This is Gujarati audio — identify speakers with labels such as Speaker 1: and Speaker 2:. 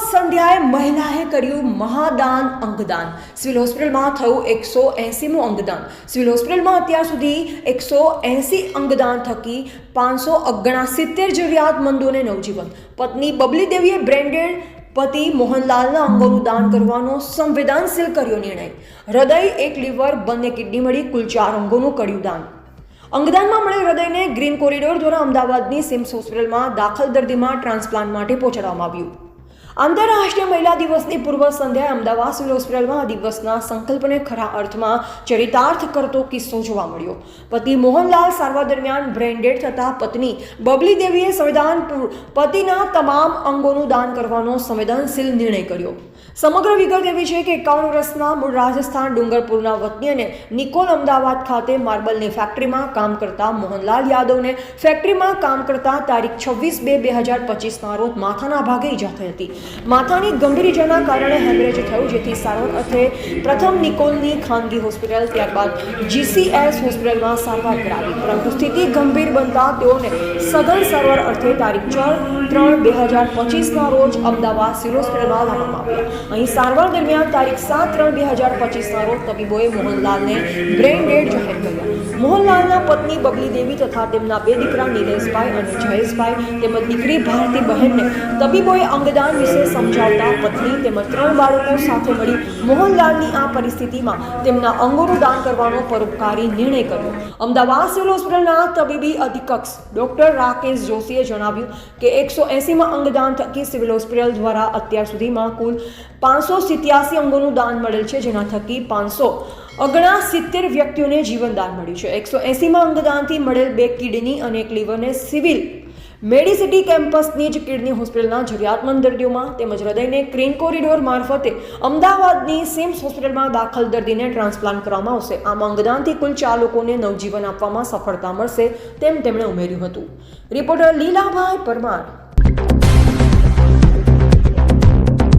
Speaker 1: સંધ્યાએ મહિલાએ કર્યું મહાદાન અંગદાન. સિવિલ હોસ્પિટલમાં થયું 180મું અંગદાન. સિવિલ હોસ્પિટલમાં અત્યાર સુધી 180 અંગદાન થકી 569 જરૂરિયાતમંદોને નવજીવન. પત્ની બબલી દેવીએ બ્રેન્ડેડ પતિ મોહનલાલના અંગોનું દાન કરવાનો સંવેદનશીલ કર્યો નિર્ણય. હૃદય, એક લીવર, બંને કિડની મળી કુલ 4 અંગોનું કર્યું દાન. અંગદાનમાં મળેલ હૃદયને ગ્રીન કોરિડોર દ્વારા અમદાવાદની સિમ્સ હોસ્પિટલમાં દાખલ દર્દીમાં ટ્રાન્સપ્લાન્ટ માટે પહોંચાડવામાં આવ્યું. આંતરરાષ્ટ્રીય મહિલા દિવસની પૂર્વ સંધ્યાએ અમદાવાદ સિવિલ હોસ્પિટલમાં આ દિવસના સંકલ્પને ખરા અર્થમાં ચરિતાર્થ કરતો કિસ્સો જોવા મળ્યો. પતિ મોહનલાલ સારવાર દરમિયાન બ્રેન્ડેડ થતા પત્ની બબલી દેવીએ પતિના તમામ અંગોનું દાન કરવાનો સંવેદનશીલ નિર્ણય કર્યો. સમગ્ર વિગત એવી છે કે 51 વર્ષના મૂળ રાજસ્થાન ડુંગરપુરના વતની અને નિકોલ અમદાવાદ ખાતે માર્બલની ફેક્ટરીમાં કામ કરતા મોહનલાલ યાદવને ફેક્ટરીમાં કામ કરતા તારીખ 26/2/2025ના રોજ માથાના ભાગે ઈજા થઈ હતી. માથાની ગંભીર ઈજાના કારણે હેમરેજ થયું, જેથી સારવાર અર્થે પ્રથમ નિકોલની ખાનગી હોસ્પિટલ, ત્યારબાદ GCS હોસ્પિટલમાં સારવાર કરાવી, પરંતુ સ્થિતિ ગંભીર બનતા તેઓને સઘન સારવાર અર્થે તારીખ 4/3/2025ના રોજ અમદાવાદ સિવિલ હોસ્પિટલમાં લાવવામાં આવ્યા. અહીં સારવાર દરમિયાન તારીખ 7/3/2025ના રોજ તબીબોએ મોહનલાલને બ્રેઇન ડેડ જાહેર કર્યા. મોહનલાલના પત્ની બબલી દેવી તથા તેમના 2 દીકરા નિલેશભાઈ અને જયેશભાઈ તેમજ દીકરી ભારતી બહેનને તબીબોએ અંગદાન વિશે સમજાવતા પત્ની તેમજ 3 બાળકો સાથે મળી મોહનલાલની આ પરિસ્થિતિમાં તેમના અંગોનું દાન કરવાનો પરોપકારી નિર્ણય કર્યો. અમદાવાદ સિવિલ હોસ્પિટલના તબીબી અધિક્ષક ડોક્ટર રાકેશ જોશીએ જણાવ્યું કે 180માં અંગદાન થકી સિવિલ હોસ્પિટલ દ્વારા અત્યાર સુધીમાં કુલ 587 અંગોનું દાન મળેલ છે, જેના થકી 569 વ્યક્તિઓને જીવનદાન મળ્યું છે. 180માં અંગદાનથી મળેલ 2 કિડની અને 1 લીવરને સિવિલ મેડિસિટી કેમ્પસની જ કિડની હોસ્પિટલના જરૂરિયાતમંદ દર્દીઓમાં તેમજ હૃદયને ગ્રીન કોરિડોર મારફતે અમદાવાદની સિમ્સ હોસ્પિટલમાં દાખલ દર્દીને ટ્રાન્સપ્લાન્ટ કરવામાં આવશે. આમ અંગદાનથી કુલ 4 લોકોને નવજીવન આપવામાં સફળતા મળશે તેમ તેમણે ઉમેર્યું હતું. રિપોર્ટર લીલાભાઈ પરમાર.